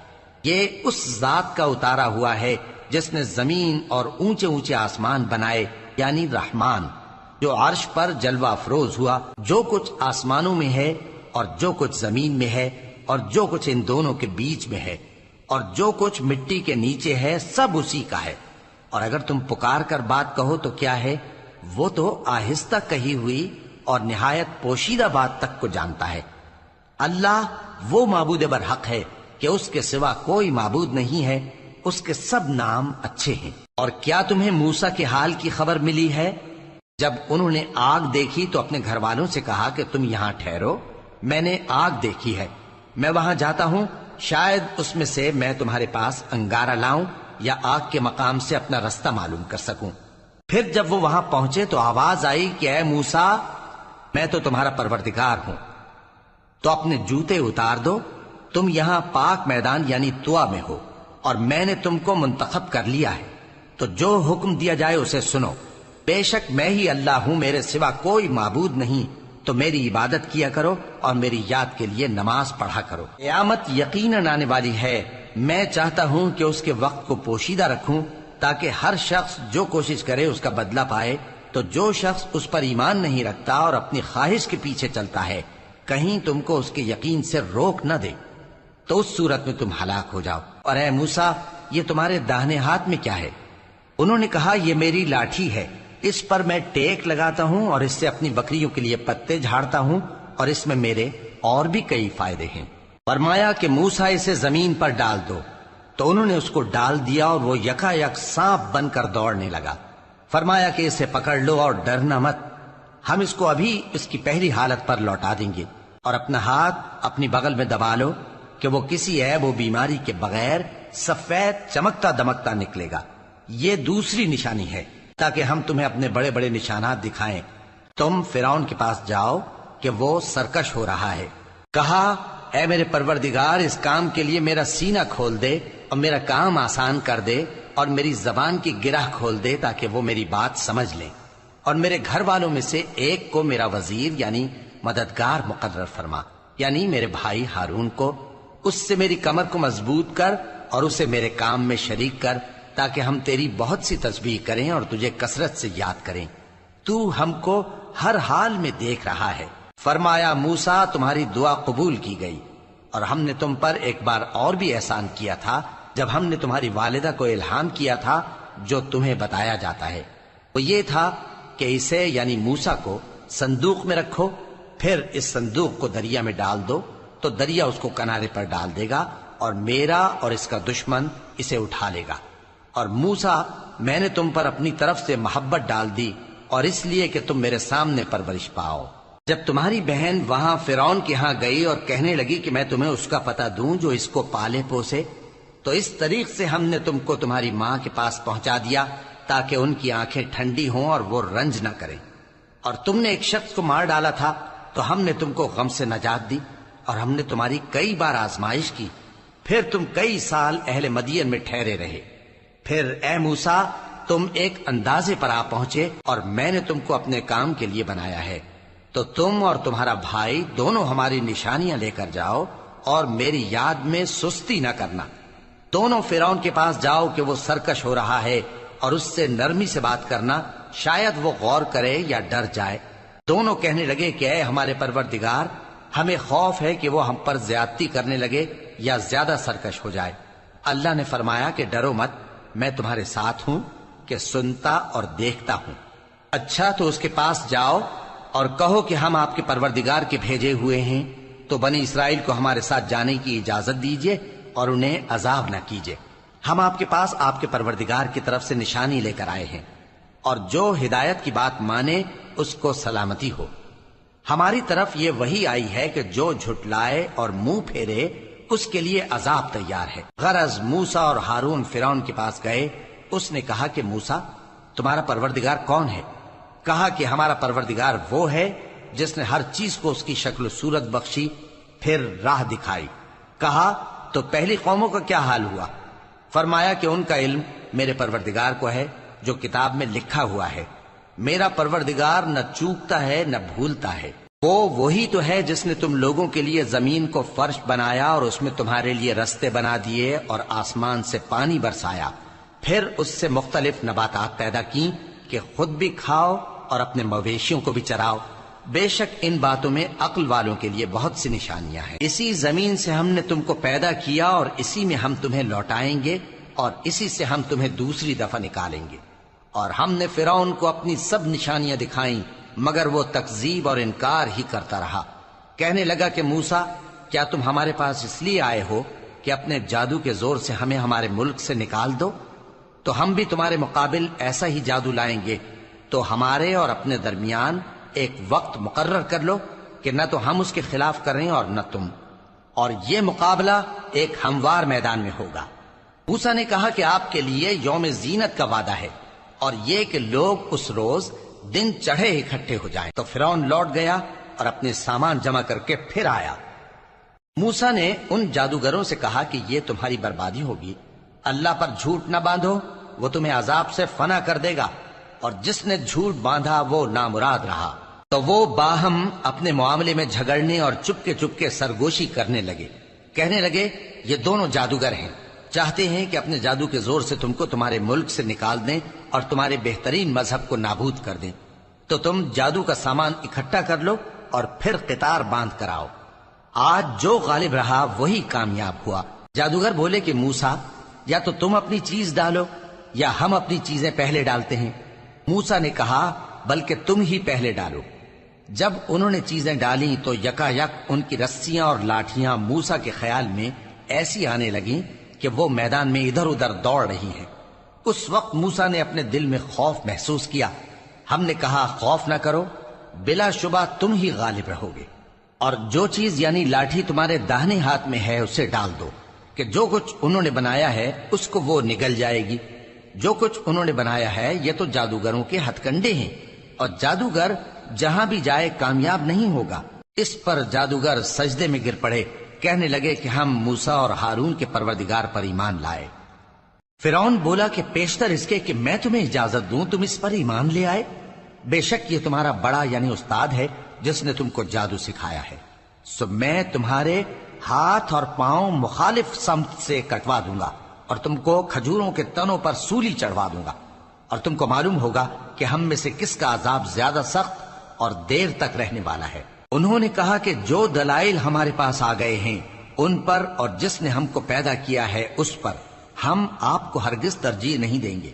یہ اس ذات کا اتارا ہوا ہے جس نے زمین اور اونچے اونچے آسمان بنائے، یعنی رحمان، جو عرش پر جلوہ افروز ہوا۔ جو کچھ آسمانوں میں ہے اور جو کچھ زمین میں ہے اور جو کچھ ان دونوں کے بیچ میں ہے اور جو کچھ مٹی کے نیچے ہے، سب اسی کا ہے۔ اور اگر تم پکار کر بات کہو تو کیا ہے، وہ تو آہستہ کہی ہوئی اور نہایت پوشیدہ بات تک کو جانتا ہے۔ اللہ وہ معبود برحق ہے کہ اس کے سوا کوئی معبود نہیں ہے، اس کے سب نام اچھے ہیں۔ اور کیا تمہیں موسیٰ کے حال کی خبر ملی ہے؟ جب انہوں نے آگ دیکھی تو اپنے گھر والوں سے کہا کہ تم یہاں ٹھہرو، میں نے آگ دیکھی ہے، میں وہاں جاتا ہوں، شاید اس میں سے میں تمہارے پاس انگارہ لاؤں یا آگ کے مقام سے اپنا رستہ معلوم کر سکوں۔ پھر جب وہ وہاں پہنچے تو آواز آئی کہ اے موسیٰ، میں تو تمہارا پروردگار ہوں، تو اپنے جوتے اتار دو، تم یہاں پاک میدان یعنی طوا میں ہو، اور میں نے تم کو منتخب کر لیا ہے، تو جو حکم دیا جائے اسے سنو۔ بے شک میں ہی اللہ ہوں، میرے سوا کوئی معبود نہیں، تو میری عبادت کیا کرو اور میری یاد کے لیے نماز پڑھا کرو۔ قیامت یقیناً آنے والی ہے، میں چاہتا ہوں کہ اس کے وقت کو پوشیدہ رکھوں تاکہ ہر شخص جو کوشش کرے اس کا بدلہ پائے۔ تو جو شخص اس پر ایمان نہیں رکھتا اور اپنی خواہش کے پیچھے چلتا ہے، کہیں تم کو اس کے یقین سے روک نہ دے، تو اس صورت میں تم ہلاک ہو جاؤ۔ اور اے موسیٰ، یہ تمہارے داہنے ہاتھ میں کیا ہے؟ انہوں نے کہا، یہ میری لاٹھی ہے، اس پر میں ٹیک لگاتا ہوں اور اس سے اپنی بکریوں کے لیے پتے جھاڑتا ہوں، اور اس میں میرے اور بھی کئی فائدے ہیں۔ فرمایا کہ موسیٰ اسے زمین پر ڈال دو، تو انہوں نے اس کو ڈال دیا اور وہ یکا یک سانپ بن کر دوڑنے لگا۔ فرمایا کہ اسے پکڑ لو اور ڈرنا مت، ہم اس کو ابھی اس کی پہلی حالت پر لوٹا دیں گے، اور اپنا ہاتھ اپنی بغل میں دبا لو کہ وہ کسی عیب و بیماری کے بغیر سفید چمکتا دمکتا نکلے گا۔ یہ دوسری نشانی ہے تاکہ ہم تمہیں اپنے بڑے بڑے نشانات دکھائیں۔ تم فرعون کے پاس جاؤ کہ وہ سرکش ہو رہا ہے۔ کہا، اے میرے پروردگار، اس کام کے لیے میرا سینہ کھول دے اور میرا کام آسان کر دے، اور میری زبان کی گرہ کھول دے تاکہ وہ میری بات سمجھ لیں، اور میرے گھر والوں میں سے ایک کو میرا وزیر یعنی مددگار مقرر فرما، یعنی میرے بھائی ہارون کو۔ اس سے میری کمر کو مضبوط کر اور اسے میرے کام میں شریک کر، تاکہ ہم تیری بہت سی تسبیح کریں اور تجھے کثرت سے یاد کریں۔ تو ہم کو ہر حال میں دیکھ رہا ہے۔ فرمایا، موسیٰ، تمہاری دعا قبول کی گئی، اور ہم نے تم پر ایک بار اور بھی احسان کیا تھا جب ہم نے تمہاری والدہ کو الہام کیا تھا جو تمہیں بتایا جاتا ہے۔ وہ یہ تھا کہ اسے یعنی موسیٰ کو صندوق میں رکھو، پھر اس صندوق کو دریا میں ڈال دو، تو دریا اس کو کنارے پر ڈال دے گا، اور میرا اور اس کا دشمن اسے اٹھا لے گا۔ اور موسیٰ، میں نے تم پر اپنی طرف سے محبت ڈال دی، اور اس لیے کہ تم میرے سامنے پرورش پاؤ۔ جب تمہاری بہن وہاں فرعون کے ہاں گئی اور کہنے لگی کہ میں تمہیں اس کا پتہ دوں جو اس کو پالے پوسے، تو اس طریق سے ہم نے تم کو تمہاری ماں کے پاس پہنچا دیا تاکہ ان کی آنکھیں ٹھنڈی ہوں اور وہ رنج نہ کریں۔ اور تم نے ایک شخص کو مار ڈالا تھا تو ہم نے تم کو غم سے نجات دی، اور ہم نے تمہاری کئی بار آزمائش کی، پھر تم کئی سال اہل مدین میں ٹھہرے رہے۔ پھر اے موسیٰ، تم ایک اندازے پر آ پہنچے، اور میں نے تم کو اپنے کام کے لیے بنایا ہے، تو تم اور تمہارا بھائی دونوں ہماری نشانیاں لے کر جاؤ، اور میری یاد میں سستی نہ کرنا۔ دونوں فرعون کے پاس جاؤ کہ وہ سرکش ہو رہا ہے، اور اس سے نرمی سے بات کرنا، شاید وہ غور کرے یا ڈر جائے۔ دونوں کہنے لگے کہ اے ہمارے پروردگار، ہمیں خوف ہے کہ وہ ہم پر زیادتی کرنے لگے یا زیادہ سرکش ہو جائے۔ اللہ نے فرمایا کہ ڈرو مت، میں تمہارے ساتھ ہوں کہ سنتا اور دیکھتا ہوں۔ اچھا، تو اس کے پاس جاؤ اور کہو کہ ہم آپ کے پروردگار کے بھیجے ہوئے ہیں، تو بنی اسرائیل کو ہمارے ساتھ جانے کی اجازت دیجیے اور انہیں عذاب نہ کیجیے۔ ہم آپ کے پاس آپ کے پروردگار کی طرف سے نشانی لے کر آئے ہیں، اور جو ہدایت کی بات مانے اس کو سلامتی ہو۔ ہماری طرف یہ وحی آئی ہے کہ جو جھٹلائے اور منہ پھیرے اس کے لیے عذاب تیار ہے۔ غرض موسیٰ اور ہارون فرعون کے پاس گئے۔ اس نے کہا کہ موسیٰ، تمہارا پروردگار کون ہے؟ کہا کہ ہمارا پروردگار وہ ہے جس نے ہر چیز کو اس کی شکل و صورت بخشی، پھر راہ دکھائی۔ کہا، تو پہلی قوموں کا کیا حال ہوا؟ فرمایا کہ ان کا علم میرے پروردگار کو ہے جو کتاب میں لکھا ہوا ہے۔ میرا پروردگار نہ چوکتا ہے نہ بھولتا ہے۔ وہ وہی تو ہے جس نے تم لوگوں کے لیے زمین کو فرش بنایا اور اس میں تمہارے لیے رستے بنا دیے اور آسمان سے پانی برسایا، پھر اس سے مختلف نباتات پیدا کی کہ خود بھی کھاؤ اور اپنے مویشیوں کو بھی چراؤ۔ بے شک ان باتوں میں عقل والوں کے لیے بہت سی نشانیاں ہیں۔ اسی زمین سے ہم نے تم کو پیدا کیا اور اسی میں ہم تمہیں لوٹائیں گے، اور اسی سے ہم تمہیں دوسری دفعہ نکالیں گے۔ اور ہم نے فرعون کو اپنی سب نشانیاں دکھائیں، مگر وہ تکذیب اور انکار ہی کرتا رہا۔ کہنے لگا کہ موسیٰ، کیا تم ہمارے پاس اس لیے آئے ہو کہ اپنے جادو کے زور سے ہمیں ہمارے ملک سے نکال دو؟ تو ہم بھی تمہارے مقابل ایسا ہی جادو لائیں گے، تو ہمارے اور اپنے درمیان ایک وقت مقرر کر لو کہ نہ تو ہم اس کے خلاف کریں اور نہ تم، اور یہ مقابلہ ایک ہموار میدان میں ہوگا۔ موسیٰ نے کہا کہ آپ کے لیے یوم زینت کا وعدہ ہے، اور یہ کہ لوگ اس روز دن چڑھے اکٹھے ہو جائیں۔ تو فرعون لوٹ گیا اور اپنے سامان جمع کر کے پھر آیا۔ موسیٰ نے ان جادوگروں سے کہا کہ یہ تمہاری بربادی ہوگی، اللہ پر جھوٹ نہ باندھو، وہ تمہیں عذاب سے فنا کر دے گا، اور جس نے جھوٹ باندھا وہ نامراد رہا۔ تو وہ باہم اپنے معاملے میں جھگڑنے اور چپکے سرگوشی کرنے لگے، کہنے لگے یہ دونوں جادوگر ہیں، چاہتے ہیں کہ اپنے جادو کے زور سے تم کو تمہارے ملک سے نکال دیں اور تمہارے بہترین مذہب کو نابود کر دیں، تو تم جادو کا سامان اکٹھا کر لو اور پھر قطار باندھ کر آؤ۔ آج جو غالب رہا وہی کامیاب ہوا۔ جادوگر بولے کہ موسیٰ، یا تو تم اپنی چیز ڈالو یا ہم اپنی چیزیں پہلے ڈالتے ہیں۔ موسیٰ نے کہا بلکہ تم ہی پہلے ڈالو۔ جب انہوں نے چیزیں ڈالیں تو یکا یک ان کی رسیاں اور لاٹھیاں موسیٰ کے خیال میں ایسی آنے لگیں کہ وہ میدان میں ادھر ادھر دوڑ رہی ہیں۔ اس وقت موسیٰ نے اپنے دل میں خوف محسوس کیا۔ ہم نے کہا خوف نہ کرو، بلا شبہ تم ہی غالب رہو گے، اور جو چیز یعنی لاٹھی تمہارے داہنے ہاتھ میں ہے اسے ڈال دو، کہ جو کچھ انہوں نے بنایا ہے اس کو وہ نگل جائے گی۔ جو کچھ انہوں نے بنایا ہے یہ تو جادوگروں کے ہتھ کنڈے ہیں، اور جادوگر جہاں بھی جائے کامیاب نہیں ہوگا۔ اس پر جادوگر سجدے میں گر پڑے، کہنے لگے کہ ہم موسیٰ اور ہارون کے پروردگار پر ایمان لائے۔ فرعون بولا کہ پیشتر اس کے کہ میں تمہیں اجازت دوں تم اس پر ایمان لے آئے، بے شک یہ تمہارا بڑا یعنی استاد ہے جس نے تم کو جادو سکھایا ہے، سو میں تمہارے ہاتھ اور پاؤں مخالف سمت سے کٹوا دوں گا اور تم کو کھجوروں کے تنوں پر سولی چڑھوا دوں گا، اور تم کو معلوم ہوگا کہ ہم میں سے کس کا عذاب زیادہ سخت اور دیر تک رہنے والا ہے۔ انہوں نے کہا کہ جو دلائل ہمارے پاس آ گئے ہیں ان پر اور جس نے ہم کو پیدا کیا ہے اس پر ہم آپ کو ہرگز ترجیح نہیں دیں گے،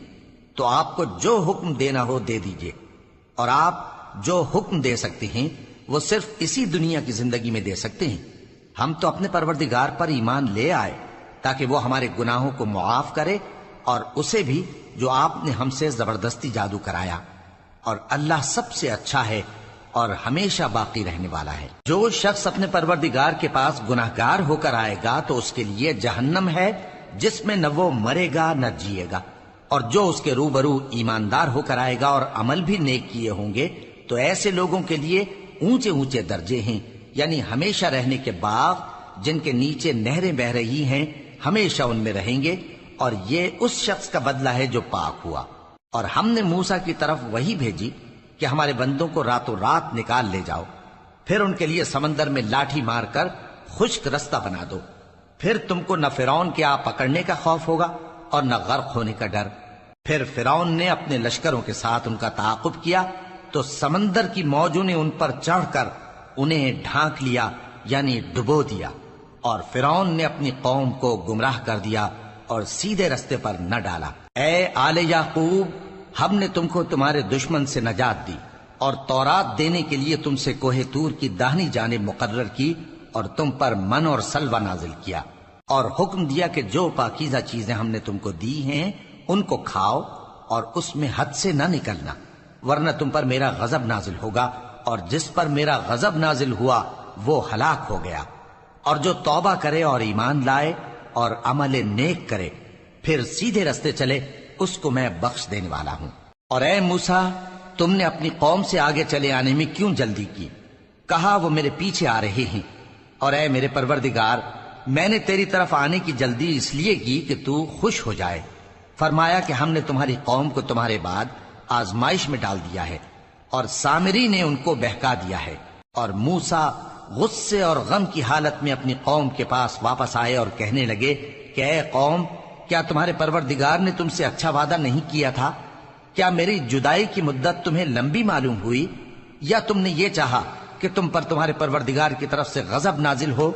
تو آپ کو جو حکم دینا ہو دے دیجئے، اور آپ جو حکم دے سکتے ہیں وہ صرف اسی دنیا کی زندگی میں دے سکتے ہیں۔ ہم تو اپنے پروردگار پر ایمان لے آئے تاکہ وہ ہمارے گناہوں کو معاف کرے، اور اسے بھی جو آپ نے ہم سے زبردستی جادو کرایا، اور اللہ سب سے اچھا ہے اور ہمیشہ باقی رہنے والا ہے۔ جو شخص اپنے پروردگار کے پاس گناہگار ہو کر آئے گا تو اس کے لیے جہنم ہے جس میں نہ وہ مرے گا نہ جیے گا، اور جو اس کے روبرو ایماندار ہو کر آئے گا اور عمل بھی نیک کیے ہوں گے تو ایسے لوگوں کے لیے اونچے اونچے درجے ہیں، یعنی ہمیشہ رہنے کے باغ جن کے نیچے نہریں بہ رہی ہیں، ہمیشہ ان میں رہیں گے، اور یہ اس شخص کا بدلہ ہے جو پاک ہوا۔ اور ہم نے موسیٰ کی طرف وہی بھیجی کہ ہمارے بندوں کو راتوں رات نکال لے جاؤ، پھر ان کے لیے سمندر میں لاٹھی مار کر خشک رستہ بنا دو، پھر تم کو نہ فرعون کے آ پکڑنے کا خوف ہوگا اور نہ غرق ہونے کا ڈر۔ پھر فرعون نے اپنے لشکروں کے ساتھ ان کا تعاقب کیا تو سمندر کی موجوں نے ان پر چڑھ کر انہیں ڈھانک لیا یعنی ڈبو دیا، اور فرعون نے اپنی قوم کو گمراہ کر دیا اور سیدھے رستے پر نہ ڈالا۔ اے آل یعقوب، ہم نے تم کو تمہارے دشمن سے نجات دی اور تورات دینے کے لیے تم سے کوہ طور کی داہنی جانب مقرر کی، اور تم پر من اور سلوہ نازل کیا، اور حکم دیا کہ جو پاکیزہ چیزیں ہم نے تم کو دی ہیں ان کو کھاؤ اور اس میں حد سے نہ نکلنا، ورنہ تم پر میرا غضب نازل ہوگا، اور جس پر میرا غضب نازل ہوا وہ ہلاک ہو گیا۔ اور جو توبہ کرے اور ایمان لائے اور عمل نیک کرے پھر سیدھے رستے چلے اس کو میں بخش دینے والا ہوں۔ اور اے موسیٰ، تم نے اپنی قوم سے آگے چلے آنے میں کیوں جلدی کی؟ کہا وہ میرے پیچھے آ رہے ہیں۔ اور اے میرے پروردگار، میں نے تیری طرف آنے کی جلدی اس لیے کی کہ تو خوش ہو جائے۔ فرمایا کہ ہم نے تمہاری قوم کو تمہارے بعد آزمائش میں ڈال دیا ہے، اور سامری نے ان کو بہکا دیا ہے۔ اور موسیٰ غصے اور غم کی حالت میں اپنی قوم کے پاس واپس آئے اور کہنے لگے کہ اے قوم، کیا تمہارے پروردگار نے تم سے اچھا وعدہ نہیں کیا تھا؟ کیا میری جدائی کی مدت تمہیں لمبی معلوم ہوئی، یا تم نے یہ چاہا کہ تم پر تمہارے پروردگار کی طرف سے غضب نازل ہو،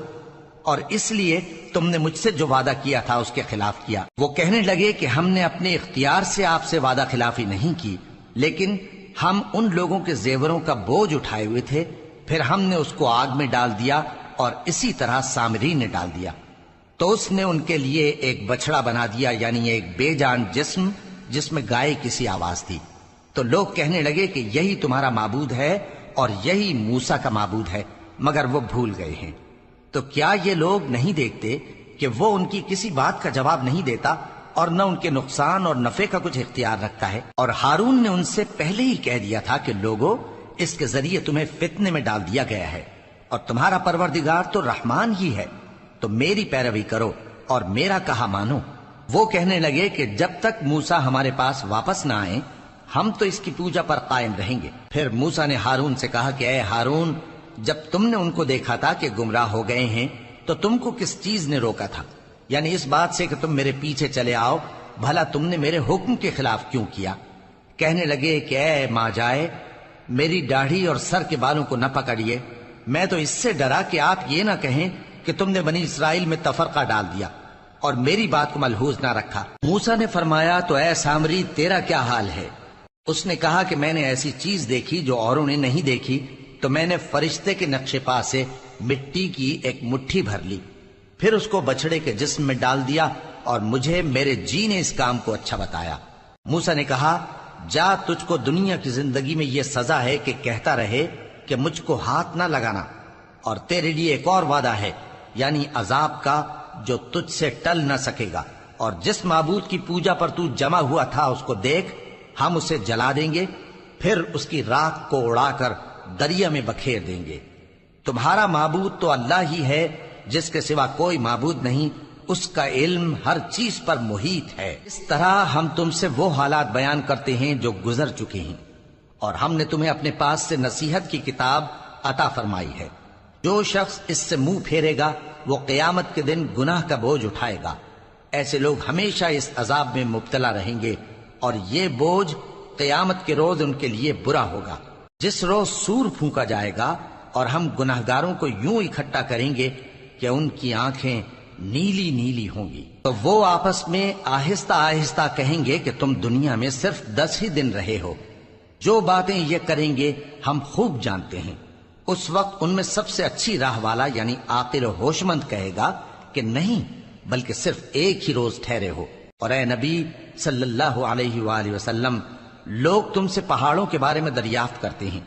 اور اس لیے تم نے مجھ سے جو وعدہ کیا تھا اس کے خلاف کیا؟ وہ کہنے لگے کہ ہم نے اپنے اختیار سے آپ سے وعدہ خلافی نہیں کی، لیکن ہم ان لوگوں کے زیوروں کا بوجھ اٹھائے ہوئے تھے، پھر ہم نے اس کو آگ میں ڈال دیا، اور اسی طرح سامری نے ڈال دیا۔ تو اس نے ان کے لیے ایک بچڑا بنا دیا، یعنی ایک بے جان جسم جس میں گائے کسی آواز تھی۔ تو لوگ کہنے لگے کہ یہی تمہارا معبود ہے اور یہی موسیٰ کا معبود ہے، مگر وہ بھول گئے ہیں۔ تو کیا یہ لوگ نہیں دیکھتے کہ وہ ان کی کسی بات کا جواب نہیں دیتا اور نہ ان کے نقصان اور نفع کا کچھ اختیار رکھتا ہے۔ اور ہارون نے ان سے پہلے ہی کہہ دیا تھا کہ لوگوں، اس کے ذریعے تمہیں فتنے میں ڈال دیا گیا ہے، اور تمہارا پروردگار تو رحمان ہی ہے، تو میری پیروی کرو اور میرا کہا مانو۔ وہ کہنے لگے کہ جب تک موسیٰ ہمارے پاس واپس نہ آئیں ہم تو اس کی پوجا پر قائم رہیں گے۔ پھر موسیٰ نے ہارون سے کہا کہ اے ہارون، جب تم نے ان کو دیکھا تھا کہ گمراہ ہو گئے ہیں تو تم کو کس چیز نے روکا تھا؟ یعنی اس بات سے کہ تم میرے پیچھے چلے آؤ، بھلا تم نے میرے حکم کے خلاف کیوں کیا؟ کہنے لگے کہ اے ماں جائے، میری داڑھی اور سر کے بالوں کو نہ پکڑیے، میں تو اس سے ڈرا کہ آپ یہ نہ کہیں کہ تم نے بنی اسرائیل میں تفرقہ ڈال دیا اور میری بات کو ملحوظ نہ رکھا۔ موسیٰ نے فرمایا تو اے سامری تیرا کیا حال ہے؟ اس نے کہا کہ میں نے ایسی چیز دیکھی جو اوروں نے نہیں دیکھی، تو میں نے فرشتے کے نقش پا سے مٹی کی ایک مٹھی بھر لی، پھر اس کو بچڑے کے جسم میں ڈال دیا، اور مجھے میرے جی نے اس کام کو اچھا بتایا۔ موسیٰ نے کہا جا، تجھ کو دنیا کی زندگی میں یہ سزا ہے کہ کہتا رہے کہ مجھ کو ہاتھ نہ لگانا، اور تیرے لیے ایک اور وعدہ ہے، یعنی عذاب کا جو تجھ سے ٹل نہ سکے گا، اور جس معبود کی پوجا پر تو جمع ہوا تھا اس کو دیکھ، ہم اسے جلا دیں گے، پھر اس کی راکھ کو اڑا کر دریا میں بکھیر دیں گے۔ تمہارا معبود تو اللہ ہی ہے جس کے سوا کوئی معبود نہیں، اس کا علم ہر چیز پر محیط ہے۔ اس طرح ہم تم سے وہ حالات بیان کرتے ہیں جو گزر چکے ہیں، اور ہم نے تمہیں اپنے پاس سے نصیحت کی کتاب عطا فرمائی ہے۔ جو شخص اس سے منہ پھیرے گا وہ قیامت کے دن گناہ کا بوجھ اٹھائے گا۔ ایسے لوگ ہمیشہ اس عذاب میں مبتلا رہیں گے، اور یہ بوجھ قیامت کے روز ان کے لیے برا ہوگا، جس روز سور پھونکا جائے گا، اور ہم گناہگاروں کو یوں اکٹھا کریں گے کہ ان کی آنکھیں نیلی نیلی ہوں گی۔ تو وہ آپس میں آہستہ آہستہ کہیں گے کہ تم دنیا میں صرف 10 ہی دن رہے ہو، جو باتیں یہ کریں گے ہم خوب جانتے ہیں۔ اس وقت ان میں سب سے اچھی راہ والا یعنی عاقل و ہوش مند کہے گا کہ نہیں، بلکہ صرف ایک ہی روز ٹھہرے ہو۔ اور اے نبی صلی اللہ علیہ وآلہ وسلم، لوگ تم سے پہاڑوں کے بارے میں دریافت کرتے ہیں،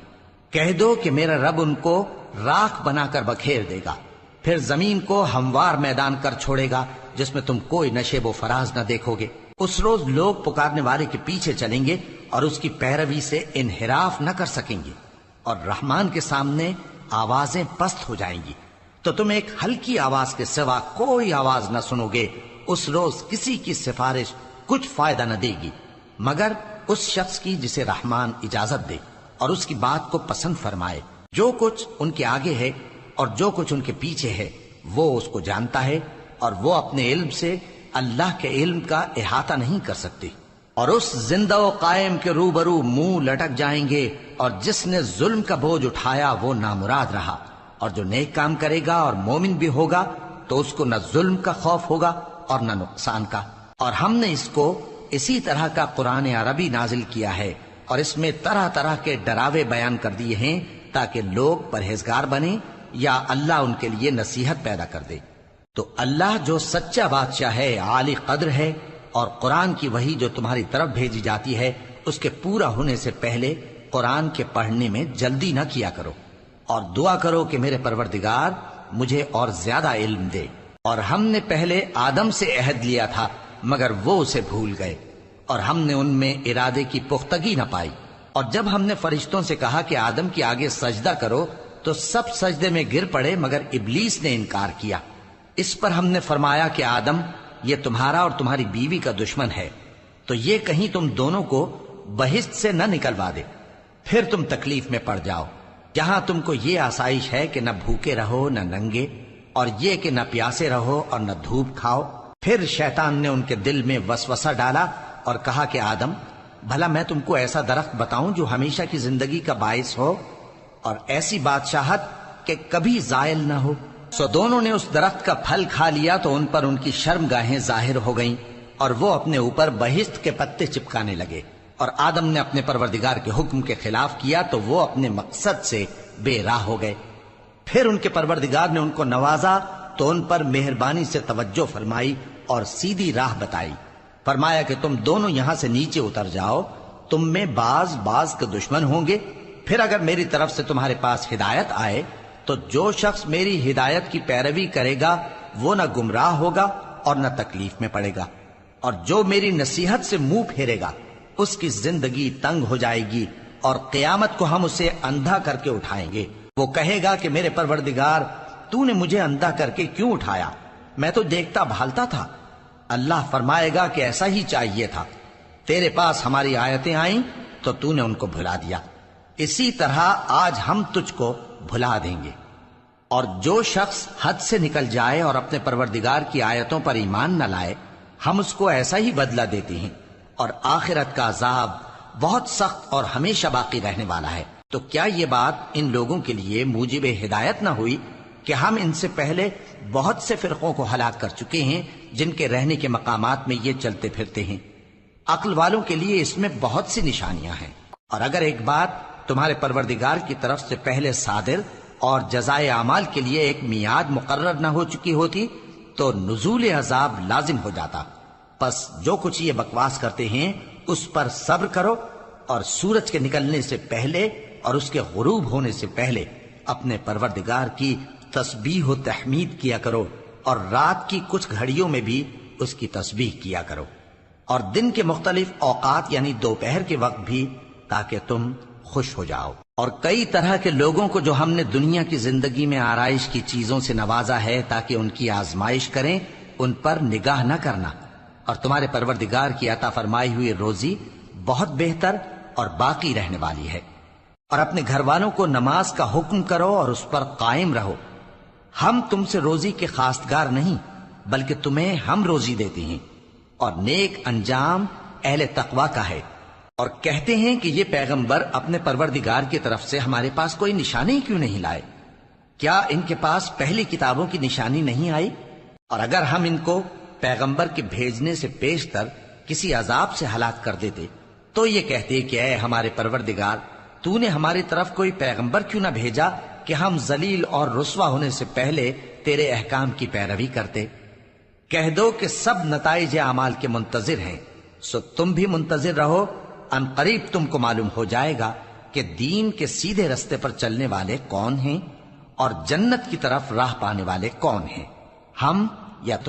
کہہ دو کہ میرا رب ان کو راکھ بنا کر بکھیر دے گا، پھر زمین کو ہموار میدان کر چھوڑے گا جس میں تم کوئی نشیب و فراز نہ دیکھو گے۔ اس روز لوگ پکارنے والے کے پیچھے چلیں گے اور اس کی پیروی سے انحراف نہ کر سکیں گے، اور رحمان کے سامنے آوازیں پست ہو جائیں گی، تو تم ایک ہلکی آواز کے سوا کوئی آواز نہ سنو گے۔ اس روز کسی کی سفارش کچھ فائدہ نہ دے گی مگر اس شخص کی جسے رحمان اجازت دے اور اس کی بات کو پسند فرمائے۔ جو کچھ ان کے آگے ہے اور جو کچھ ان کے پیچھے ہے وہ اس کو جانتا ہے، اور وہ اپنے علم سے اللہ کے علم کا احاطہ نہیں کر سکتے۔ اور اس زندہ و قائم کے روبرو منہ لٹک جائیں گے، اور جس نے ظلم کا بوجھ اٹھایا وہ نامراد رہا، اور جو نیک کام کرے گا اور مومن بھی ہوگا تو اس کو نہ ظلم کا خوف ہوگا اور نہ نقصان کا۔ اور ہم نے اس کو اسی طرح کا قرآن عربی نازل کیا ہے، اور اس میں طرح طرح کے ڈراوے بیان کر دیے ہیں تاکہ لوگ پرہیزگار بنیں یا اللہ ان کے لیے نصیحت پیدا کر دے۔ تو اللہ جو سچا بادشاہ ہے، عالی قدر ہے، اور قرآن کی وحی جو تمہاری طرف بھیجی جاتی ہے اس کے پورا ہونے سے پہلے قرآن کے پڑھنے میں جلدی نہ کیا کرو، اور دعا کرو کہ میرے پروردگار مجھے اور زیادہ علم دے۔ اور ہم نے پہلے آدم سے عہد لیا تھا مگر وہ اسے بھول گئے، اور ہم نے ان میں ارادے کی پختگی نہ پائی۔ اور جب ہم نے فرشتوں سے کہا کہ آدم کے آگے سجدہ کرو تو سب سجدے میں گر پڑے مگر ابلیس نے انکار کیا۔ اس پر ہم نے فرمایا کہ آدم، یہ تمہارا اور تمہاری بیوی کا دشمن ہے، تو یہ کہیں تم دونوں کو بہشت سے نہ نکلوا دے، پھر تم تکلیف میں پڑ جاؤ۔ جہاں تم کو یہ آسائش ہے کہ نہ بھوکے رہو نہ ننگے، اور یہ کہ نہ پیاسے رہو اور نہ دھوپ کھاؤ۔ پھر شیطان نے ان کے دل میں وسوسہ ڈالا اور کہا کہ آدم، بھلا میں تم کو ایسا درخت بتاؤں جو ہمیشہ کی زندگی کا باعث ہو اور ایسی بادشاہت کہ کبھی زائل نہ ہو؟ سو دونوں نے اس درخت کا پھل کھا لیا تو ان پر ان کی شرم گاہیں ظاہر ہو گئیں، اور وہ اپنے اوپر بہشت کے پتے چپکانے لگے۔ اور آدم نے اپنے پروردگار کے حکم کے خلاف کیا تو وہ اپنے مقصد سے بے راہ ہو گئے۔ پھر ان کے پروردگار نے ان کو نوازا تو ان پر مہربانی سے توجہ فرمائی اور سیدھی راہ بتائی۔ فرمایا کہ تم دونوں یہاں سے نیچے اتر جاؤ، تم میں بعض کے دشمن ہوں گے، پھر اگر میری طرف سے تمہارے پاس ہدایت آئے تو جو شخص میری ہدایت کی پیروی کرے گا وہ نہ گمراہ ہوگا اور نہ تکلیف میں پڑے گا۔ اور جو میری نصیحت سے منہ پھیرے گا اس کی زندگی تنگ ہو جائے گی، اور قیامت کو ہم اسے اندھا کر کے اٹھائیں گے۔ وہ کہے گا کہ میرے پروردگار، تو نے مجھے اندھا کر کے کیوں اٹھایا؟ میں تو دیکھتا بھالتا تھا۔ اللہ فرمائے گا کہ ایسا ہی چاہیے تھا، تیرے پاس ہماری آیتیں آئیں تو تو نے ان کو بھلا دیا، اسی طرح آج ہم تجھ کو بھلا دیں گے۔ اور جو شخص حد سے نکل جائے اور اپنے پروردگار کی آیتوں پر ایمان نہ لائے، ہم اس کو ایسا ہی بدلہ دیتے ہیں، اور آخرت کا عذاب بہت سخت اور ہمیشہ باقی رہنے والا ہے۔ تو کیا یہ بات ان لوگوں کے لیے موجب ہدایت نہ ہوئی کہ ہم ان سے پہلے بہت سے فرقوں کو ہلاک کر چکے ہیں جن کے رہنے کے مقامات میں یہ چلتے پھرتے ہیں؟ عقل والوں کے لیے اس میں بہت سی نشانیاں ہیں۔ اور اگر ایک بات تمہارے پروردگار کی طرف سے پہلے صادر اور جزائے اعمال کے لیے ایک میعاد مقرر نہ ہو چکی ہوتی تو نزول عذاب لازم ہو جاتا۔ پس جو کچھ یہ بکواس کرتے ہیں اس پر صبر کرو، اور سورج کے نکلنے سے پہلے اور اس کے غروب ہونے سے پہلے اپنے پروردگار کی تسبیح و تحمید کیا کرو، اور رات کی کچھ گھڑیوں میں بھی اس کی تسبیح کیا کرو، اور دن کے مختلف اوقات یعنی دوپہر کے وقت بھی، تاکہ تم خوش ہو جاؤ۔ اور کئی طرح کے لوگوں کو جو ہم نے دنیا کی زندگی میں آرائش کی چیزوں سے نوازا ہے تاکہ ان کی آزمائش کریں، ان پر نگاہ نہ کرنا، اور تمہارے پروردگار کی عطا فرمائی ہوئی روزی بہت بہتر اور باقی رہنے والی ہے۔ اور اپنے گھر والوں کو نماز کا حکم کرو اور اس پر قائم رہو۔ ہم تم سے روزی کے خواستگار نہیں، بلکہ تمہیں ہم روزی دیتے ہیں، اور نیک انجام اہل تقوی کا ہے۔ اور کہتے ہیں کہ یہ پیغمبر اپنے پروردگار کی طرف سے ہمارے پاس کوئی نشانی کیوں نہیں لائے؟ کیا ان کے پاس پہلی کتابوں کی نشانی نہیں آئی؟ اور اگر ہم ان کو پیغمبر کے بھیجنے سے پیشتر کسی عذاب سے ہلاک کر دیتے تو یہ کہتے کہ اے ہمارے پروردگار، تو نے ہماری طرف کوئی پیغمبر کیوں نہ بھیجا کہ ہم ذلیل اور رسوا ہونے سے پہلے تیرے احکام کی پیروی کرتے۔ کہہ دو کہ سب نتائج اعمال کے منتظر ہیں، سو تم بھی منتظر رہو، ان قریب تم کو معلوم ہو جائے گا کہ دین کے سیدھے رستے پر چلنے والے کون ہیں اور جنت کی طرف راہ پانے والے کون ہیں، ہم یا تم۔